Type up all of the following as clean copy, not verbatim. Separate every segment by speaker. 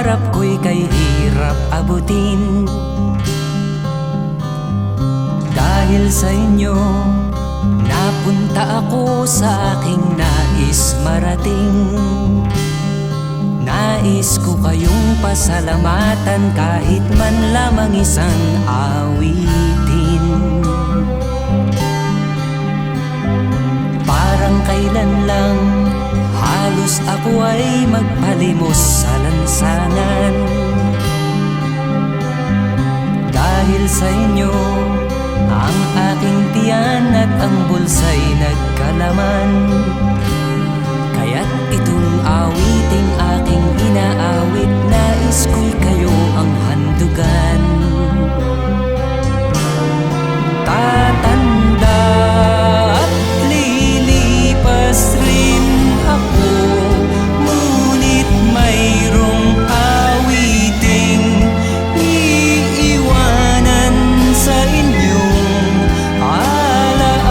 Speaker 1: pangarap ko'y kay hirap abutin. Dahil sa inyo, napunta ako sa aking nais marating. Nais ko kayong pasalamatan kahit man lamang isang awitin. Parang kailan lang halos ako ay magpalimos sa lansangan. Dahil sa inyo, ang aking tiyan at ang bulsa'y nagkalaman. Kaya't itong awiting aking inaawit, nais ko'y kayo ang handugan. Tatanda at lilipas rin ako, ngunit mayroong awiting iiwanan sa inyong alaala.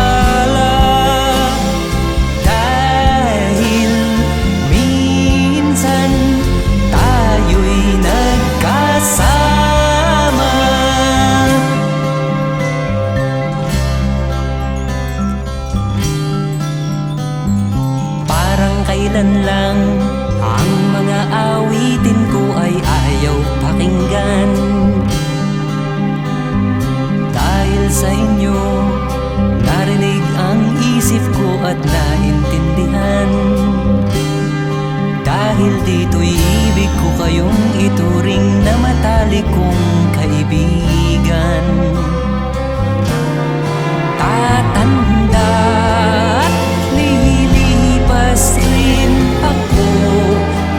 Speaker 1: Dahil minsan tayo'y nagkasama. Parang kailan lang ang mga awitin ko ay ayaw pakinggan. Dahil sa inyo, narinig ang isip ko at naintindihan. Dahil dito'y ibig ko kayong ituring na matalik kong kaibigan. Tatanda at lilipas rin ako,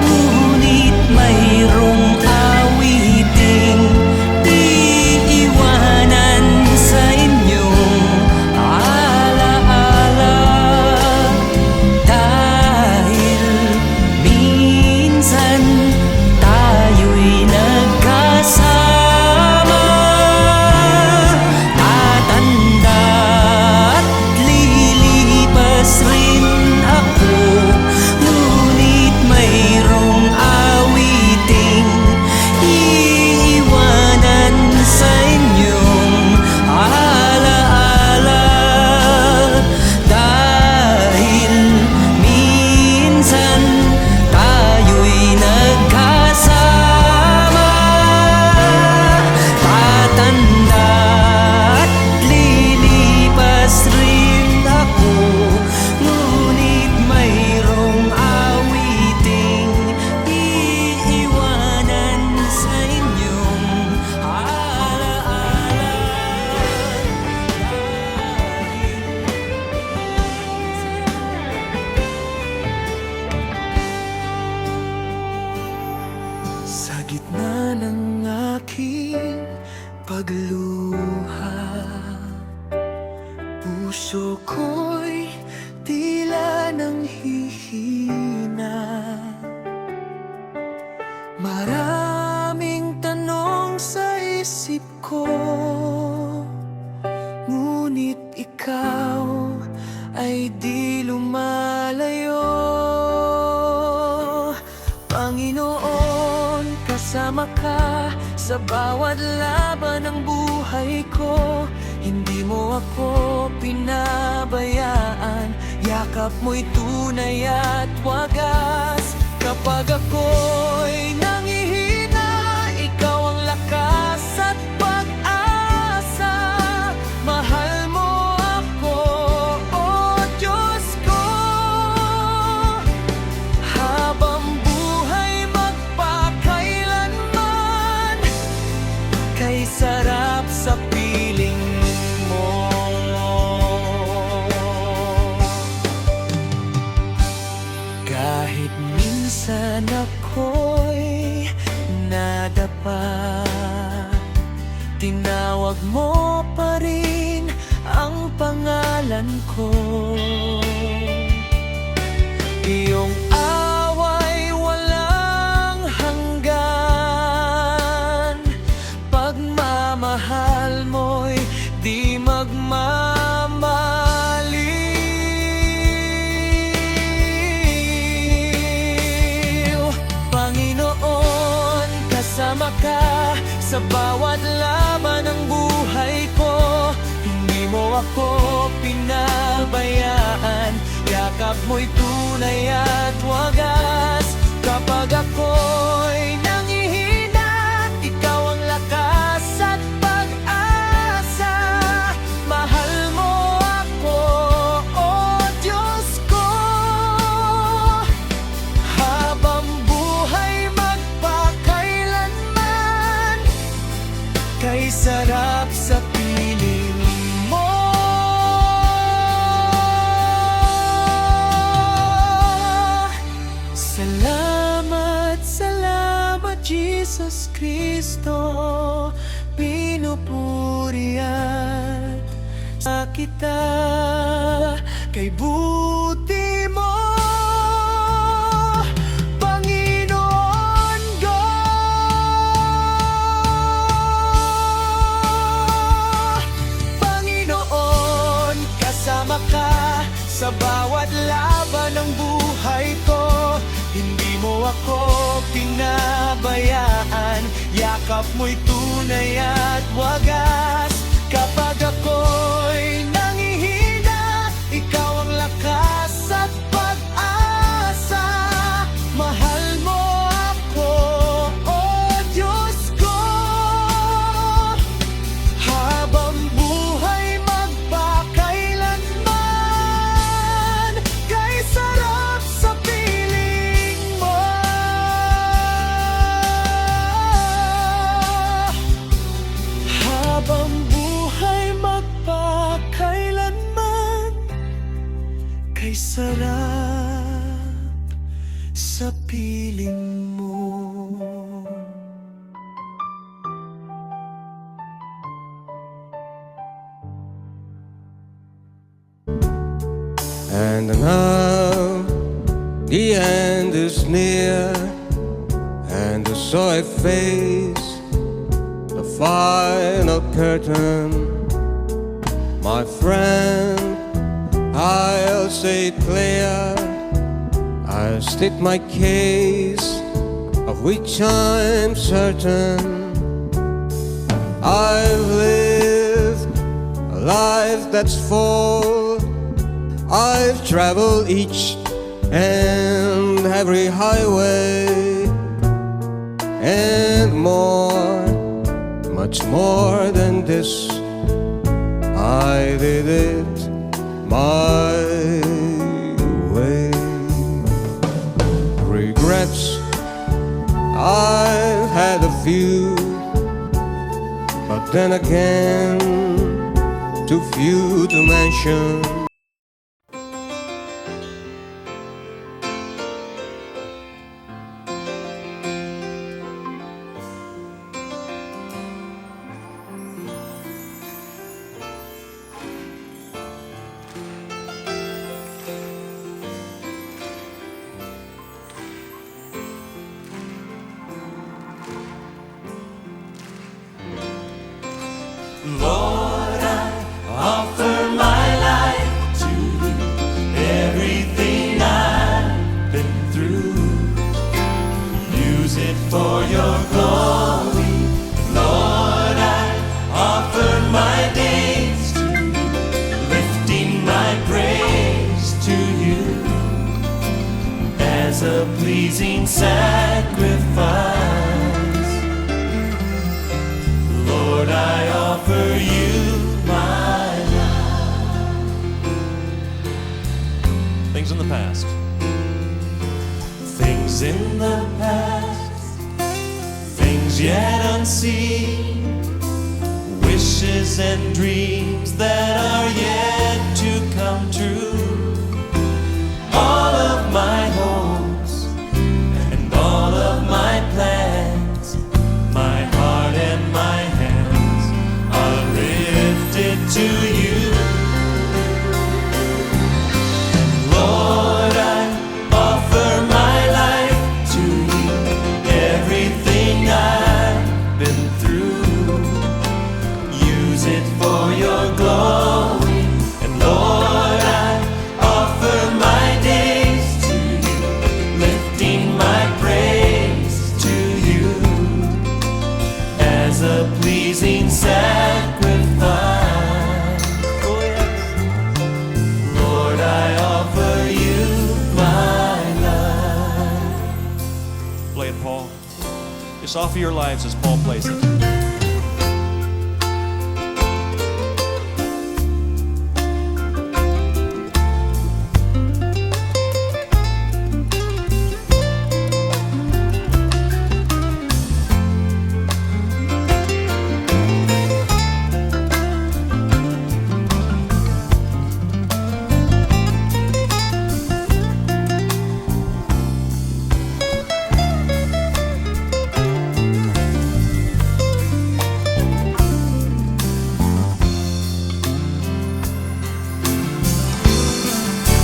Speaker 1: ngunit mayroong awiting iiwanan sa inyong alaala. Dahil minsan tayo'y nagkasama. Tatanda at lilipas rin ako, ngunit mayroong awiting iiwanan sa inyong alaala. Dahil minsan tayo'y nagkasama. Tatanda at lilipas rin ako, ngunit mayroong awiting iiwanan sa inyong alaala. Sa gitna ng aking pagluha, puso ko'y tila nang hihina. Maraming tanong sa isip ko, ngunit ikaw ay di lumalayo. Panginoon, kasama ka sa bawat laban ng buhay ko. Hindi mo ako pinabayaan, yakap mo'y tunay at wagas. Kapag ako'y nangihina, ikaw ang lakas at pag-asa. Mahal mo ako, O Diyos ko, habang buhay magpakailanman. Kay sarap sa piling mo. Kahit minsan ako'y nadapa, tinawag mo pa rin ang pangalan ko. Iyong away walang hanggan, pagmamahal mo'y di magmamaliw. Panginoon, ka sa bawat laban ng buhay ko. Hindi mo ako pinabayaan, yakap mo'y tunay at wagas. Kapag ako'y nangihina, ikaw ang lakas at pag-asa. Mahal mo ako, oh Diyos ko. Habang buhay magpakailanman, kay sarap sa piling mo. Salamat, salamat Jesus Cristo, pinupurihan sa kita kay buti mo. Panginoon ko, Panginoon, kasama ka sa bawat laban ng buhay ko. Hindi mo ako pinabayaan, yakap mo'y tunay at wagas. Kapag ako'y nangihina, ikaw ang lakas at pag-asa. Mahal mo ako, oh Diyos ko. Habang buhay magpakailanman, kay sarap sa piling mo. Habang buhay magpakailanman, kay sarap sa piling mo.
Speaker 2: And now the end is near, and so I face the final curtain. My friend, I'll say it clear, I'll state my case, of which I'm certain. I've lived a life that's full, I've traveled each and every highway, and more, much more than this, I did it my way. Regrets, I've had a few, but then again, too few to mention.
Speaker 1: Lord, I offer my life to you. Everything I've been through, use it for your glory. Lord, I offer my days to you, lifting my praise to you as a pleasing sacrifice. Lord, I offer you my life. Things in the past. Things in the past. Things yet unseen. Wishes and dreams that are yet to come true. All of my hopes and all of my plans, my heart and my hands are lifted to you. And Lord, I offer my life to you. Everything I've been through, use it for your glory. And Lord, I
Speaker 3: Just offer your lives as Paul plays it.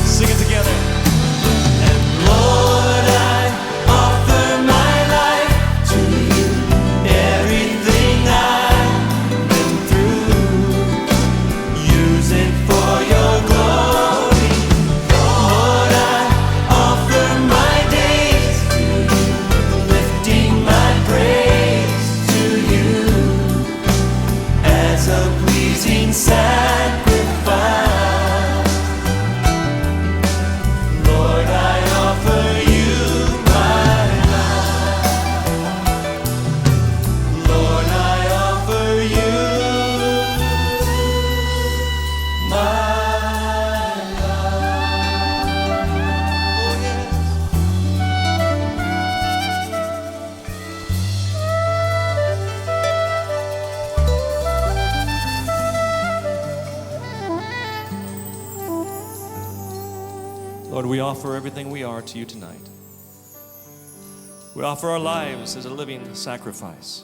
Speaker 3: Sing it together. And Lord, I offer my life to you. Everything I've been through, use it for your glory. Lord, I offer my days to you, lifting my praise to you as a pleasing sacrifice. Lord, I offer you my life. Lord, I offer you my life. Oh, yes. Lord, we offer everything we are to you tonight. We offer our lives as a living sacrifice.